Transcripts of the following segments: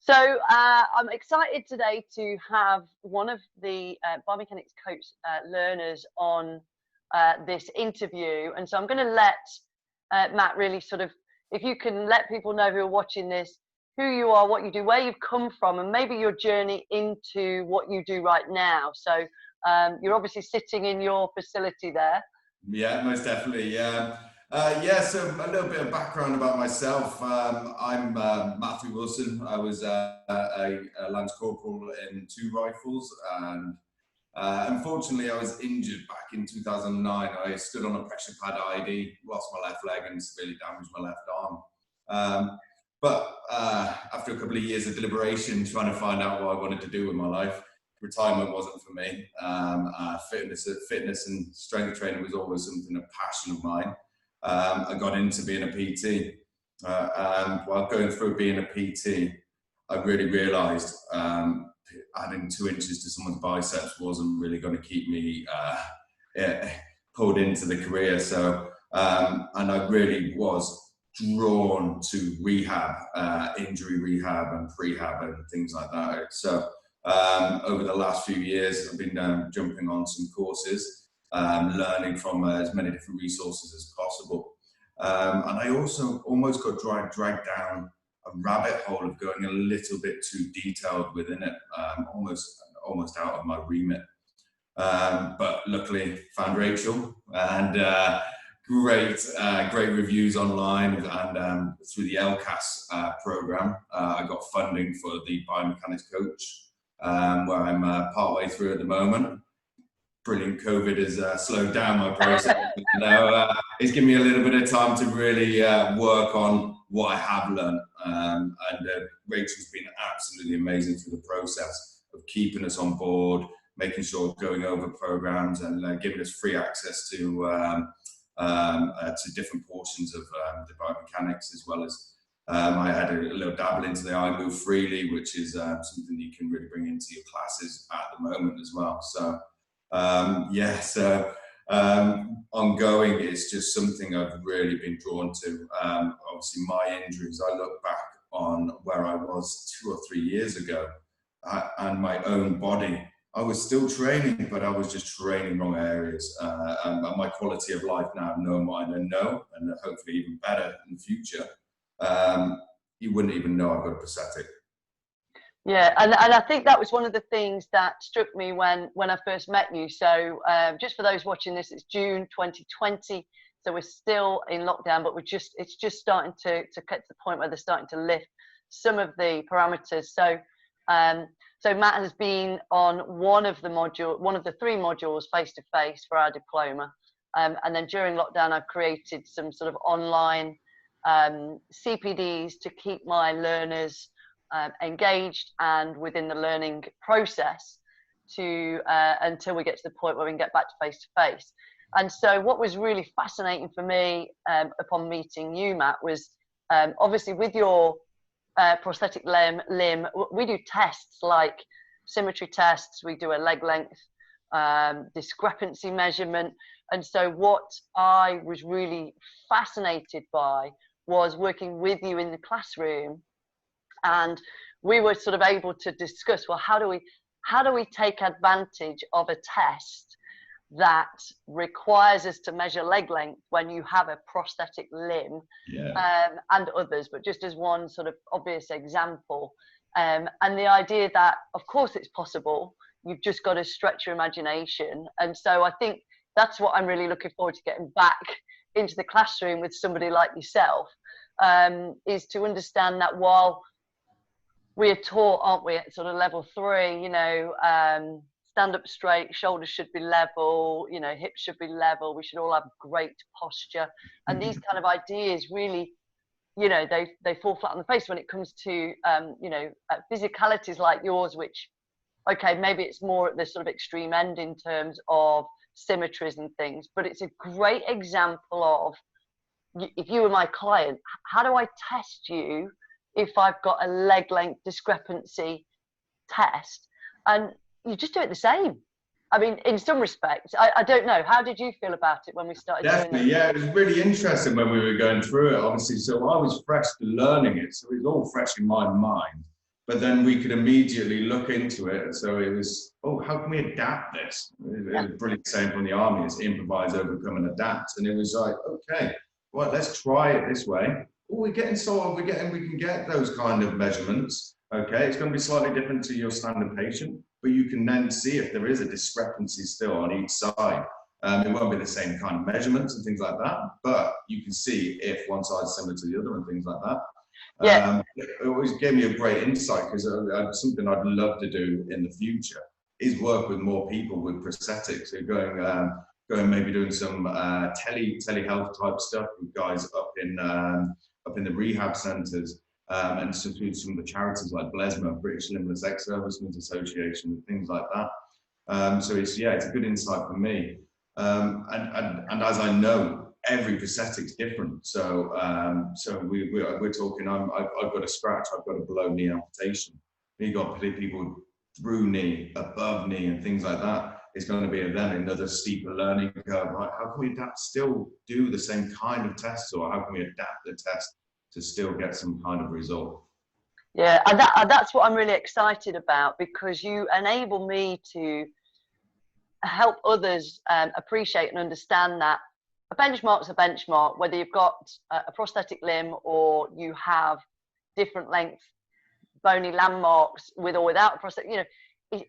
So I'm excited today to have one of the Biomechanics Coach learners on this interview. And so I'm going to let Matt really sort of, if you can let people know who are watching this, who you are, what you do, where you've come from, and maybe your journey into what you do right now. So you're obviously sitting in your facility there. Yeah, most definitely. So a little bit of background about myself. I'm Matthew Wilson. I was a Lance Corporal in 2 rifles, and unfortunately I was injured back in 2009. I stood on a pressure pad ID, lost my left leg and severely damaged my left arm. But after a couple of years of deliberation, trying to find out what I wanted to do with my life, retirement wasn't for me. Fitness and strength training was always something, a passion of mine. I got into being a PT, and while going through being a PT, I really realised adding 2 inches to someone's biceps wasn't really going to keep me pulled into the career. So, and I really was drawn to rehab, injury rehab and prehab and things like that. So over the last few years, I've been jumping on some courses, learning from as many different resources as possible. And I also almost got dragged down a rabbit hole of going a little bit too detailed within it, almost out of my remit. But luckily found Rachel, and great reviews online, and through the LCAS program, I got funding for the Biomechanics Coach, where I'm partway through at the moment. Brilliant. COVID has slowed down my process. Now it's given me a little bit of time to really work on what I have learned. And Rachel's been absolutely amazing through the process of keeping us on board, making sure going over programs, and giving us free access to different portions of the biomechanics, as well as I had a little dabble into the I Move Freely, which is something you can really bring into your classes at the moment as well. So ongoing, it's just something I've really been drawn to. Obviously my injuries, I look back on where I was 2 or 3 years ago, and my own body. I was still training, but I was just training wrong areas. And my quality of life now, knowing what I know, and hopefully even better in the future, you wouldn't even know I've got a prosthetic. Yeah, and I think that was one of the things that struck me when I first met you. So just for those watching this, it's June 2020, so we're still in lockdown, but it's just starting to get to the point where they're starting to lift some of the parameters. So so Matt has been on one of the 3 modules face to face for our diploma, and then during lockdown I've created some sort of online CPDs to keep my learners engaged and within the learning process until we get to the point where we can get back to face. And so what was really fascinating for me upon meeting you, Matt, was obviously with your prosthetic limb, we do tests like symmetry tests, we do a leg length discrepancy measurement. And so what I was really fascinated by was working with you in the classroom, and we were sort of able to discuss, well, how do we take advantage of a test that requires us to measure leg length when you have a prosthetic limb, and others, but just as one sort of obvious example. And the idea that, of course, it's possible, you've just got to stretch your imagination. And so I think that's what I'm really looking forward to getting back into the classroom with somebody like yourself, is to understand that while we're taught, aren't we, at sort of level 3, you know, stand up straight, shoulders should be level, you know, hips should be level, we should all have great posture. And these kind of ideas really, you know, they fall flat on the face when it comes to, you know, physicalities like yours, which, okay, maybe it's more at the sort of extreme end in terms of symmetries and things, but it's a great example of, if you were my client, how do I test you if I've got a leg length discrepancy test? And you just do it the same. I mean, in some respects, I don't know. How did you feel about it when we started Definitely, doing it? Yeah, it was really interesting when we were going through it, obviously. So I was fresh to learning it, so it was all fresh in my mind. but then we could immediately look into it. So it was, oh, how can we adapt this? It was brilliant saying from the army, is improvise, overcome, and adapt. And it was like, okay, well, let's try it this way. Oh, we can get those kind of measurements. Okay, it's going to be slightly different to your standard patient, but you can then see if there is a discrepancy still on each side. It won't be the same kind of measurements and things like that, but you can see if one side is similar to the other and things like that. Yeah. It always gave me a great insight, because something I'd love to do in the future is work with more people with prosthetics. So going maybe doing some telehealth type stuff with guys up in the rehab centres, and through some of the charities like BLESMA, British Limbless Ex-Servicemen's Association, and things like that. So it's a good insight for me. And as I know, every prosthetic's different. So we're talking. I've got a scratch. I've got a below knee amputation. You got people through knee, above knee, and things like that. It's going to be then another steeper learning curve. Right? How can we still do the same kind of tests, or how can we adapt the test to still get some kind of result? Yeah, and that's what I'm really excited about, because you enable me to help others appreciate and understand that a benchmark's a benchmark, whether you've got a prosthetic limb or you have different length bony landmarks with or without a prosthetic. You know,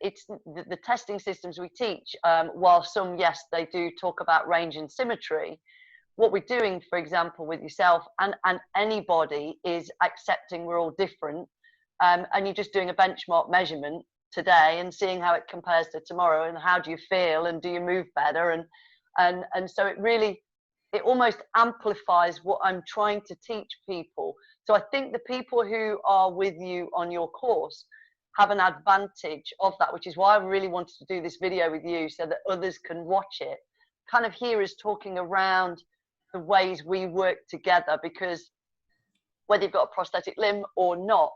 it's the testing systems we teach, while some, yes, they do talk about range and symmetry. What we're doing, for example, with yourself and anybody, is accepting we're all different, and you're just doing a benchmark measurement today and seeing how it compares to tomorrow, and how do you feel, and do you move better, and so it almost amplifies what I'm trying to teach people. So I think the people who are with you on your course have an advantage of that, which is why I really wanted to do this video with you, so that others can watch it, kind of hear us talking around the ways we work together, because whether you've got a prosthetic limb or not,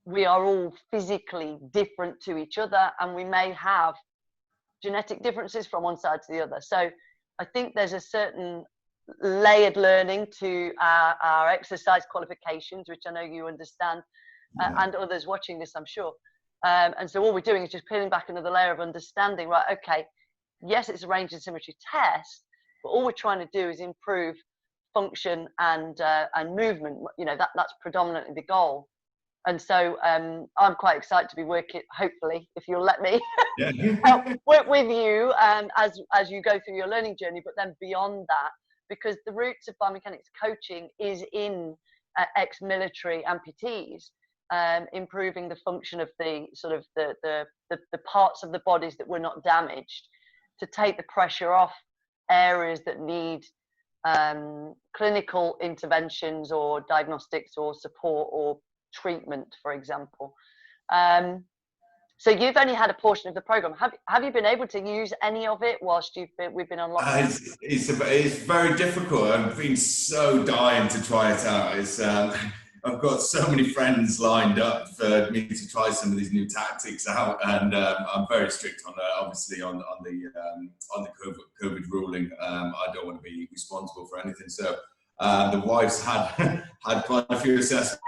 we are all physically different to each other, and we may have genetic differences from one side to the other. So I think there's a certain layered learning to our exercise qualifications, which I know you understand, and others watching this, I'm sure. And so all we're doing is just peeling back another layer of understanding, right? Okay, yes, it's a range and symmetry test, but all we're trying to do is improve function and movement. You know, that's predominantly the goal. And so I'm quite excited to be working, hopefully, if you'll let me, help work with you as you go through your learning journey, but then beyond that, because the roots of biomechanics coaching is in ex-military amputees, improving the function of the sort of the parts of the bodies that were not damaged, to take the pressure off areas that need clinical interventions or diagnostics or support or treatment, for example. So you've only had a portion of the program. Have you been able to use any of it whilst we've been on lockdown? It's very difficult. I've been so dying to try it out. I've got so many friends lined up for me to try some of these new tactics out, and I'm very strict on obviously on the COVID ruling. I don't want to be responsible for anything. So the wife's had quite a few assessments,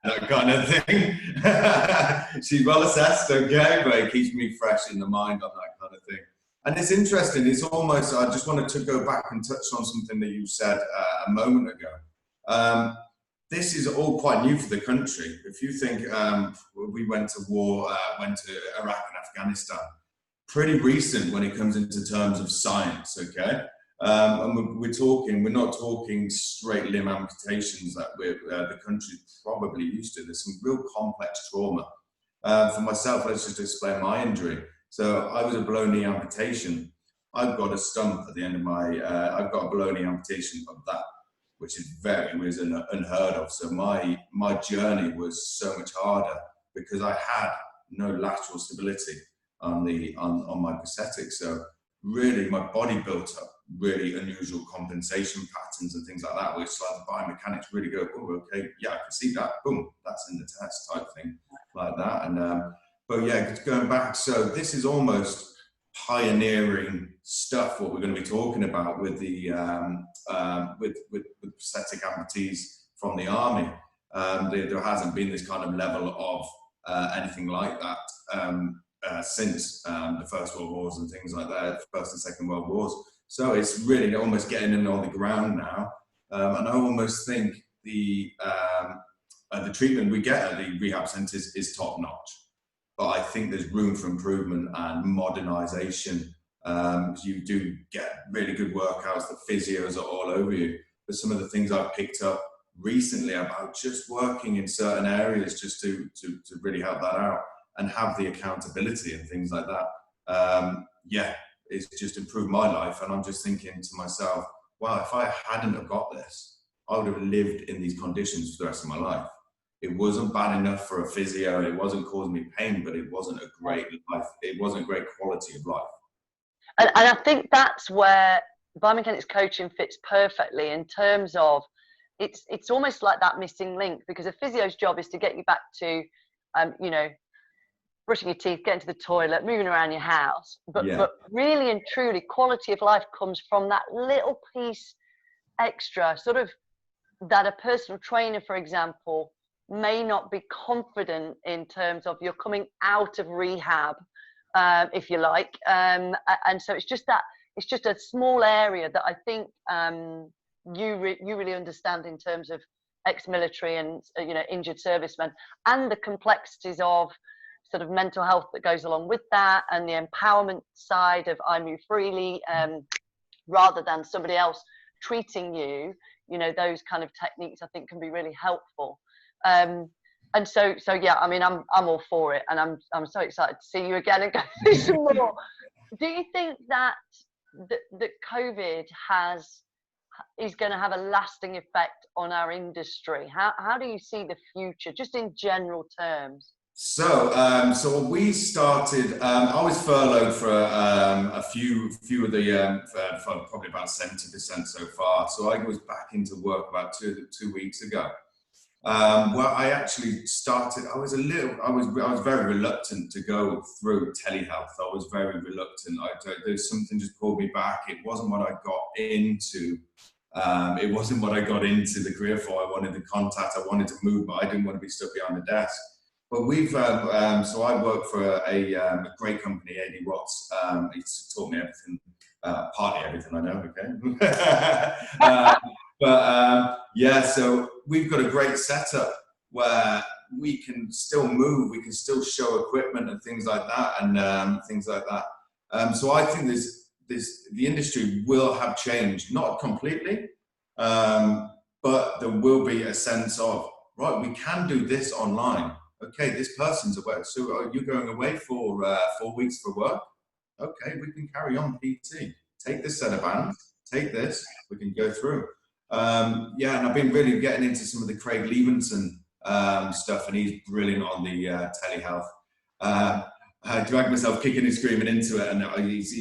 that kind of thing. She's well assessed, okay, but it keeps me fresh in the mind on that kind of thing. And it's interesting. It's almost, I just wanted to go back and touch on something that you said a moment ago. This is all quite new for the country. If you think we went to war, went to Iraq and Afghanistan, pretty recent when it comes into terms of science, okay? And we're not talking straight limb amputations that the country's probably used to. There's some real complex trauma. For myself, let's just explain my injury. So I was a below knee amputation. I've got a stump at the end of I've got a below knee amputation of that, which was unheard of. So my journey was so much harder because I had no lateral stability on my prosthetic. So really my body built up really unusual compensation patterns and things like that, which like the biomechanics really go, oh, okay, yeah, I can see that, boom, that's in the test type thing, like that. And but yeah, going back, so this is almost pioneering stuff, what we're going to be talking about with the with prosthetic amputees from the army. There hasn't been this kind of level of anything like that since the First World Wars and things like that, First and Second World Wars. So it's really almost getting in on the ground now. And I almost think the treatment we get at the rehab centres is top notch. But I think there's room for improvement and modernisation. You do get really good workouts, the physios are all over you. But some of the things I've picked up recently about just working in certain areas just to really help that out and have the accountability and things like that. It's just improved my life. And I'm just thinking to myself, wow, if I hadn't have got this, I would have lived in these conditions for the rest of my life. It wasn't bad enough for a physio. It wasn't causing me pain, but it wasn't a great life. It wasn't a great quality of life. And I think that's where biomechanics coaching fits perfectly in terms of it's almost like that missing link, because a physio's job is to get you back to, brushing your teeth, getting to the toilet, moving around your house. But really and truly, quality of life comes from that little piece extra, sort of, that a personal trainer, for example, may not be confident in terms of you're coming out of rehab, if you like. And so it's just a small area that I think you really understand in terms of ex-military and injured servicemen, and the complexities of sort of mental health that goes along with that, and the empowerment side of I move freely, rather than somebody else treating you. Those kind of techniques I think can be really helpful. And so yeah, I mean, I'm all for it, and I'm so excited to see you again and go through some more. Do you think that COVID is going to have a lasting effect on our industry? How do you see the future, just in general terms? So we started. I was furloughed for a few of the for probably about 70% so far. So I was back into work about two weeks ago. Well, I actually started. I was very reluctant to go through telehealth. I was very reluctant. There's something just pulled me back. It wasn't what I got into. It wasn't what I got into the career for. I wanted the contact. I wanted to move, but I didn't want to be stuck behind the desk. But so I work for a great company, 80 Watts. It's taught me everything, partly everything I know, okay? So we've got a great setup where we can still move, we can still show equipment and things like that, so I think the industry will have changed, not completely, but there will be a sense of, right, we can do this online. Okay, this person's away. So you're going away for 4 weeks for work? Okay, we can carry on PT. Take this set of bands, take this, we can go through. And I've been really getting into some of the Craig Levinson stuff, and he's brilliant on the telehealth. I dragged myself kicking and screaming into it, and he's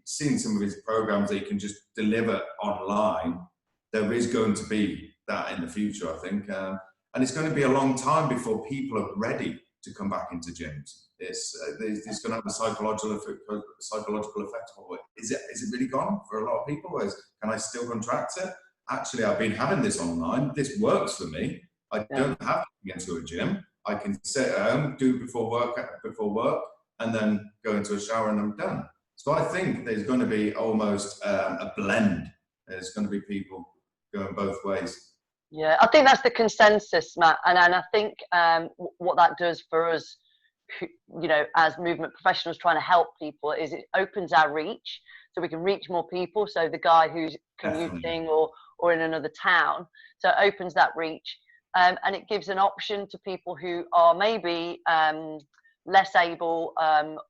seen some of his programs that he can just deliver online. There is going to be that in the future, I think. And it's going to be a long time before people are ready to come back into gyms. It's going to have a psychological effect. Is it really gone for a lot of people? Can I still contract it? Actually, I've been having this online. This works for me. I don't have to get into a gym. I can sit at home, do before work, and then go into a shower and I'm done. So I think there's going to be almost a blend. There's going to be people going both ways. Yeah, I think that's the consensus, Matt. And I think what that does for us, as movement professionals trying to help people, is it opens our reach, so we can reach more people. So the guy who's commuting or in another town, so it opens that reach, and it gives an option to people who are maybe less able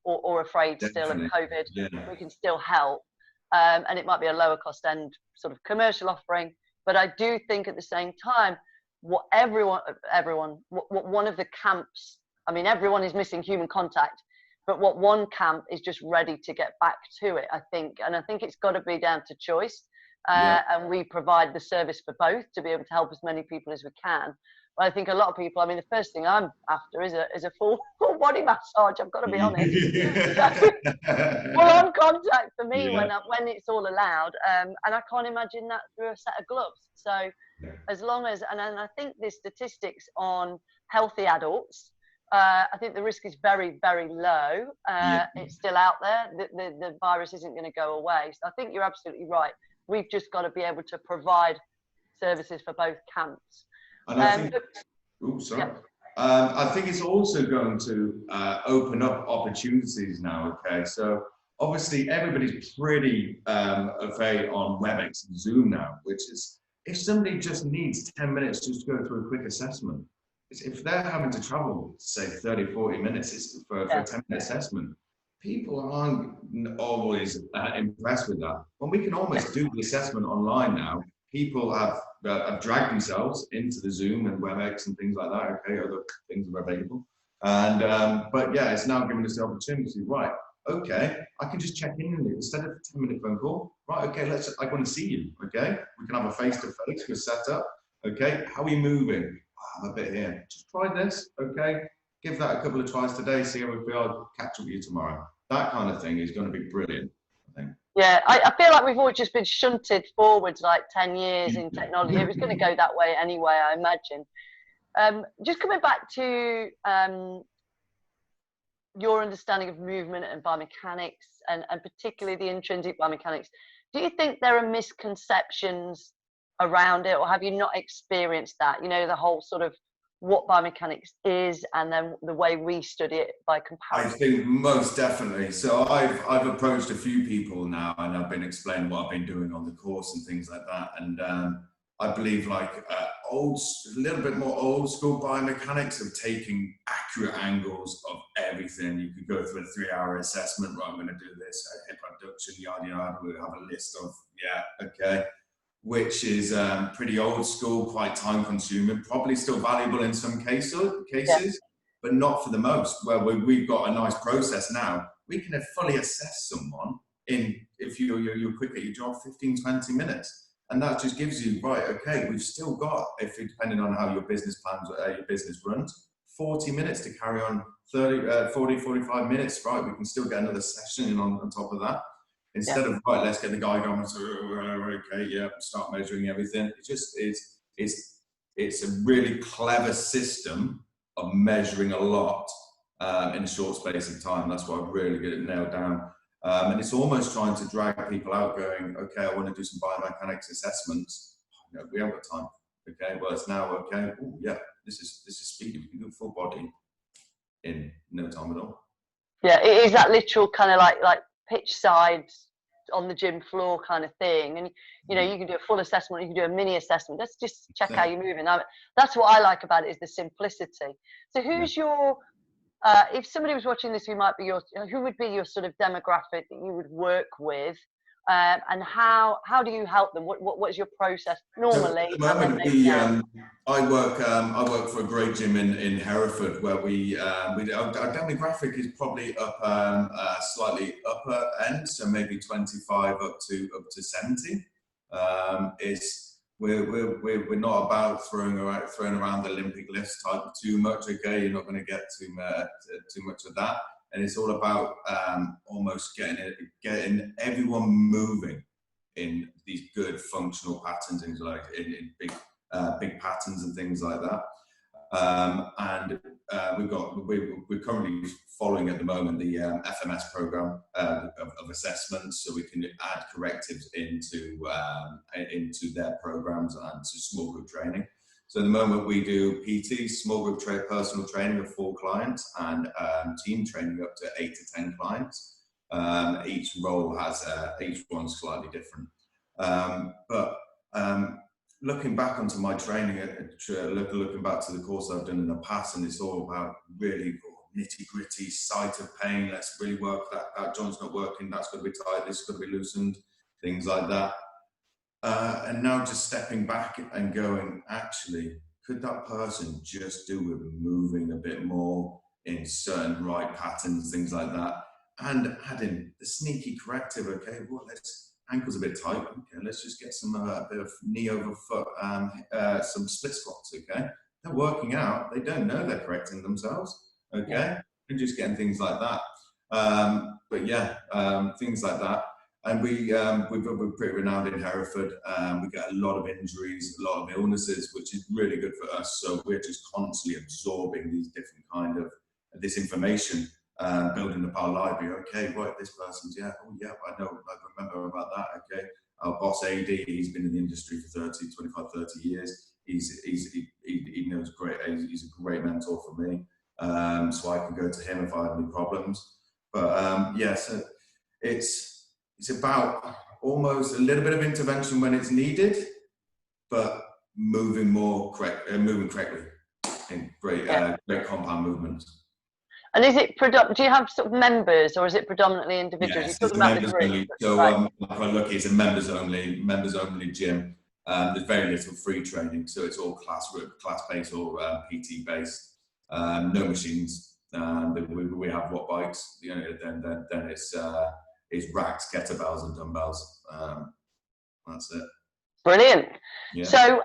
or afraid still of COVID. Yeah. We can still help, and it might be a lower cost end sort of commercial offering. But I do think at the same time, what one of the camps, I mean, everyone is missing human contact, but what one camp is just ready to get back to it, I think. And I think it's got to be down to choice. And we provide the service for both to be able to help as many people as we can. But I think a lot of people, I mean, the first thing I'm after is a full body massage. I've got to be honest. Full on contact for me when it's all allowed. And I can't imagine that through a set of gloves. So as long as, and I think the statistics on healthy adults I think the risk is very, very low. Yeah. It's still out there. The virus isn't going to go away. So I think you're absolutely right. We've just got to be able to provide services for both camps. And I think, Yeah. I think it's also going to open up opportunities now. Okay, so obviously everybody's pretty afraid on WebEx and Zoom now, which is, if somebody just needs 10 minutes just to go through a quick assessment, if they're having to travel, say 30, 40 minutes for a 10-minute assessment, people aren't always impressed with that. When we can almost do the assessment online now, people have dragged themselves into the Zoom and WebEx and things like that. Okay, other things are available. And, but yeah, it's now giving us the opportunity, right, okay, I can just check in with you instead of a 10-minute phone call. Right, okay, I want to see you, okay? We can have a face-to-face, we're set up, okay? How are you moving? I'm a bit here. Just try this, okay? Give that a couple of tries today, see how we feel, I'll catch up with you tomorrow. That kind of thing is going to be brilliant, I think. Yeah, I feel like we've all just been shunted forwards like 10 years in technology. It was going to go that way anyway, I imagine. Just coming back to your understanding of movement and biomechanics, and particularly the intrinsic biomechanics, do you think there are misconceptions around it, or have you not experienced that? You know, the whole sort of what biomechanics is and then the way we study it by comparison. I think most definitely. So I've approached a few people now, and I've been explaining what I've been doing on the course and things like that. And I believe like a little bit more old school biomechanics of taking accurate angles of everything. You could go through a 3-hour assessment. Right, I'm going to do this, hip abduction, yada yada. We have a list of okay, which is pretty old school, quite time consuming, probably still valuable in some cases, but not for the most. Where we've got a nice process now, we can fully assess someone in, if you're quick at your job, 15, 20 minutes. And that just gives you, right, okay, we've still got, if you're depending on how your business plans, your business runs, 40 minutes to carry on, 40, 45 minutes, right? We can still get another session in on top of that. Instead of, right, let's get the guy going, so, okay, yeah, start measuring everything. It just, it's a really clever system of measuring a lot in a short space of time. That's what I've really get it nailed down. And it's almost trying to drag people out going, okay, I want to do some biomechanics assessments. No, we haven't got time. Okay, well, it's now, okay, oh, yeah, this is speedy. We can do full body in no time at all. Yeah, it is that literal kind of like pitch sides on the gym floor kind of thing. And, you know, you can do a full assessment, you can do a mini assessment. Let's just check how you're moving. That's what I like about it, is the simplicity. So who's your... if somebody was watching this, who would be your sort of demographic that you would work with, and how do you help them? What is your process normally? So at the moment, I work for a great gym in Hereford, where our demographic is probably up slightly upper end, so maybe 25 up to 70. We're not about throwing around the Olympic lifts type too much. Okay, you're not going to get too much of that, and it's all about almost getting everyone moving in these good functional patterns, things like in big patterns and things like that. And we're currently following at the moment the FMS program of assessments, so we can add correctives into their programs and to small group training. So at the moment we do PT, small group personal training of 4 clients, and team training up to 8 to 10 clients. Each role has each one's slightly different. Looking back onto my training, looking back to the course I've done in the past, and it's all about really nitty-gritty site of pain. Let's really work that joint's not working, that's got to be tight, this got to be loosened, things like that. And now just stepping back and going, actually, could that person just do with moving a bit more in certain right patterns, things like that, and adding the sneaky corrective. Okay, well, ankle's a bit tight. Okay, let's just get some bit of knee over foot, some split squats. Okay, they're working out. They don't know they're correcting themselves. Okay, and just getting things like that. But yeah, things like that. And we're pretty renowned in Hereford. We get a lot of injuries, a lot of illnesses, which is really good for us. So we're just constantly absorbing these different kind of this information, building up our library. Okay, right, this person's, yeah, oh yeah, I know, I remember about that. Okay, our boss AD, he's been in the industry for 25, 30 years. He knows great. He's a great mentor for me. So I can go to him if I have any problems. But yeah, so it's about almost a little bit of intervention when it's needed, but moving correctly in great compound movements. And is it do you have sort of members, or is it predominantly individuals? Yes, You're it's talking about the members group, only. So right. I'm quite lucky. It's a members only gym. There's very little free training, so it's all class based or PT based. No machines. We have what bikes. You know, then it's racks, kettlebells, and dumbbells. That's it. Brilliant. Yeah. So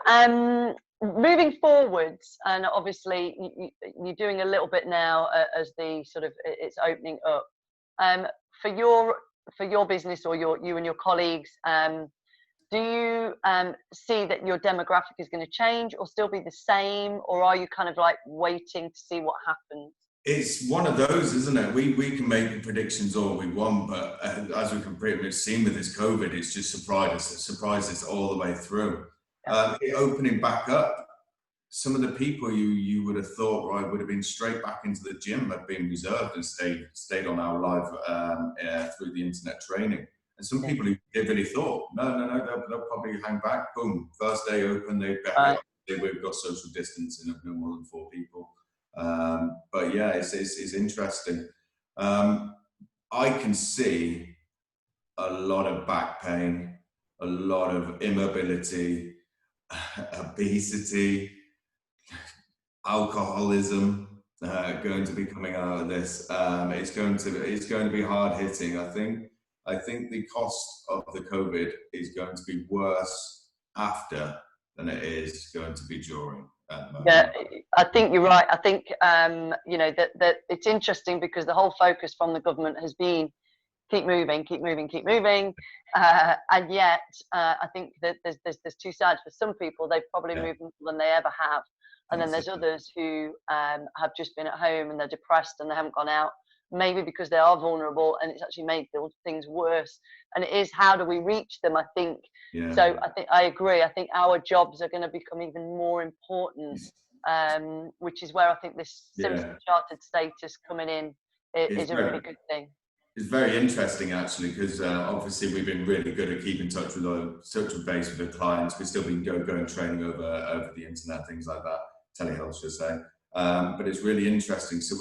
moving forwards, and obviously you're doing a little bit now as the sort of it's opening up. For your business or you and your colleagues, do you see that your demographic is going to change or still be the same, or are you kind of like waiting to see what happens? It's one of those, isn't it? We can make the predictions all we want, but as we can pretty much see with this COVID, it's just surprised us all the way through. It opening back up, some of the people you would have thought, right, would have been straight back into the gym have been reserved and stayed on our live through the internet training. And some people who really thought, no, they'll probably hang back. Boom, first day open, we've got social distancing of no more than 4 people. But yeah, it's interesting. I can see a lot of back pain, a lot of immobility, obesity, alcoholism going to be coming out of this. It's going to be hard hitting. I think the cost of the COVID is going to be worse after than it is going to be during. Yeah, I think you're right. I think you know that it's interesting because the whole focus from the government has been keep moving, and yet I think that there's 2 sides. For some people, they've probably moved more than they ever have, and then there's others who have just been at home and they're depressed and they haven't gone out, maybe because they are vulnerable, and it's actually made things worse. And it is, how do we reach them? I think. Yeah. So I agree. I think our jobs are going to become even more important, which is where I think this Simpson Chartered status coming in is a really good thing. It's very interesting actually, because obviously we've been really good at keeping touch base with the clients. We've still been going training over the internet, things like that, telehealth, should say. But it's really interesting. So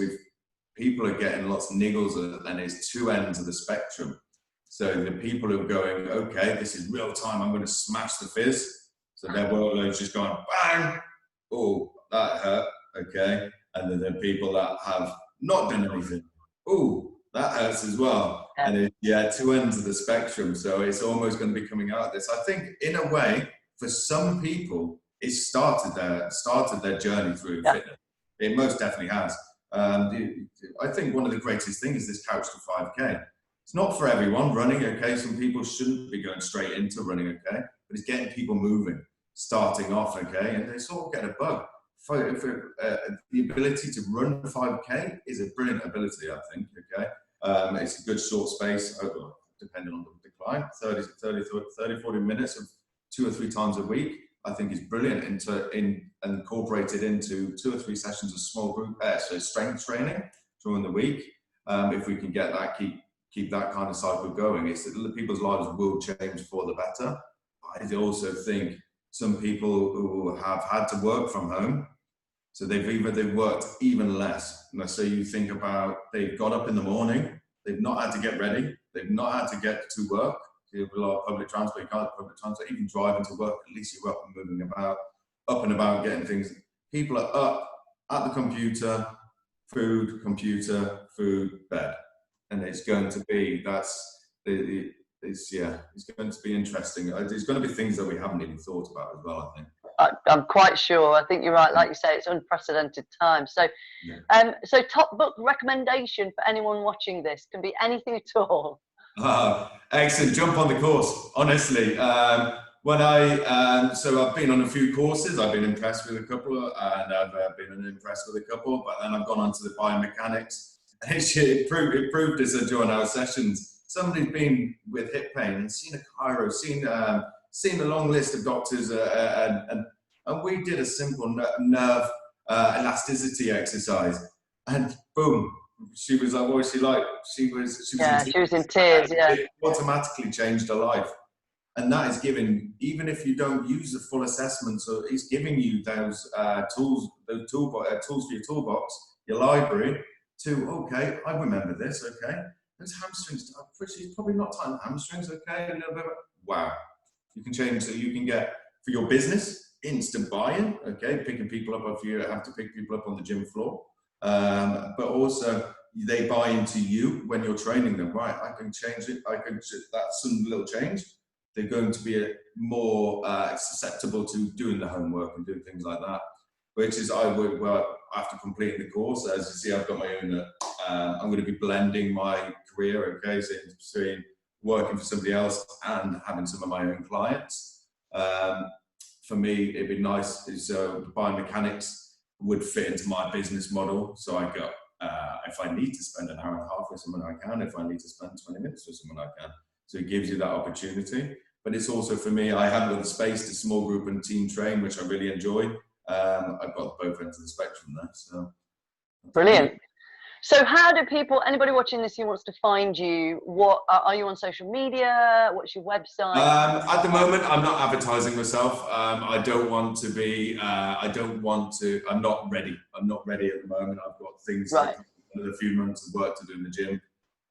people are getting lots of niggles, and it's 2 ends of the spectrum. So the people who are going, okay, this is real time, I'm going to smash the fizz. So their workload's just gone, bang, oh, that hurt, okay. And then the people that have not done anything, oh, that hurts as well. And 2 ends of the spectrum. So it's almost going to be coming out of this. I think in a way, for some people, it started their journey through fitness. It most definitely has. I think one of the greatest things is this couch to 5K. It's not for everyone running, okay? Some people shouldn't be going straight into running, okay? But it's getting people moving, starting off, okay? And they sort of get a bug. The ability to run 5K is a brilliant ability, I think, okay? It's a good short space, depending on the client, 30, 40 minutes of 2 or 3 times a week, I think is brilliant incorporated into 2 or 3 sessions of small group, so strength training during the week. If we can get that, keep that kind of cycle going, it's that people's lives will change for the better. I also think some people who have had to work from home, so they've worked even less. So you think about, they've got up in the morning, they've not had to get ready, they've not had to get to work. So you have a lot of public transport, you can't have public transport, even driving to work, at least you're up and moving about, getting things. People are up at the computer, food, bed. And it's going to be, it's going to be interesting. There's going to be things that we haven't even thought about as well, I think. I'm quite sure. I think you're right. Like you say, it's unprecedented time. So, so top book recommendation for anyone watching this can be anything at all. Excellent. Jump on the course. Honestly, So I've been on a few courses. I've been impressed with a couple, and I've been impressed with a couple. But then I've gone on to the biomechanics. It proved as during our sessions. Somebody's been with hip pain and seen a chiro, seen a long list of doctors, and we did a simple nerve elasticity exercise, and boom, she was like, what was she like? She was in tears. Yeah, it automatically changed her life. And that is giving, even if you don't use the full assessment, so it's giving you those tools, tools for your toolbox, your library, to, okay, I remember this, okay. Those hamstrings, she's probably not tight hamstrings, okay, a little bit. Wow. You can change, so you can get, for your business, instant buy-in, okay, picking people up if you have to pick people up on the gym floor. But also, they buy into you when you're training them, right? I can change it, that's some little change. They're going to be more susceptible to doing the homework and doing things like that, which is after completing the course, as you see, I've got my own, I'm going to be blending my career, okay, so between working for somebody else and having some of my own clients. For me, it'd be nice, so biomechanics would fit into my business model. So I got, if I need to spend an hour and a half with someone, I can. If I need to spend 20 minutes with someone, I can. So it gives you that opportunity. But it's also, for me, I haven't got the space to small group and team train, which I really enjoy. I've got both ends of the spectrum there. So brilliant. So how do people, anybody watching this who wants to find you, what are you on social media? What's your website? At the moment, I'm not advertising myself. I don't want to be, I'm not ready. I'm not ready at the moment. I've got things, right. Another few months of work to do in the gym.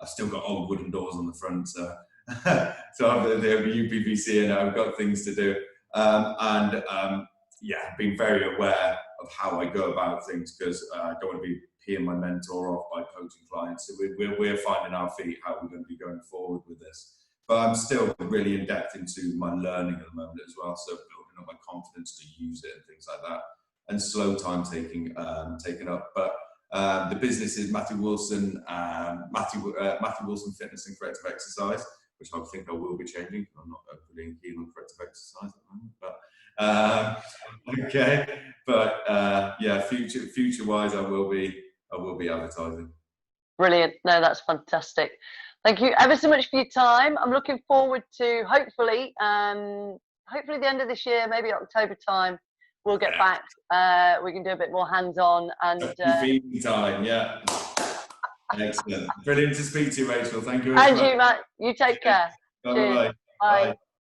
I've still got old wooden doors on the front, so I've the UPVC, and I've got things to do. Yeah, being very aware of how I go about things, because I don't want to be peeing my mentor off by coaching clients. So we're finding our feet how we're going to be going forward with this. But I'm still really in depth into my learning at the moment as well. So building up my confidence to use it and things like that, and slow time taking up. But the business is Matthew Wilson, Matthew Wilson Fitness and Corrective Exercise, which I think I will be changing. I'm not really keen on corrective exercise at the moment, but okay. But yeah, future wise, I will be advertising. Brilliant. No, that's fantastic. Thank you ever so much for your time. I'm looking forward to hopefully the end of this year, maybe October time, we'll get back. We can do a bit more hands-on and feeding time. Yeah. Excellent. Brilliant to speak to you, Rachel. Thank you very much. And you, Matt. You take care. Bye. Bye.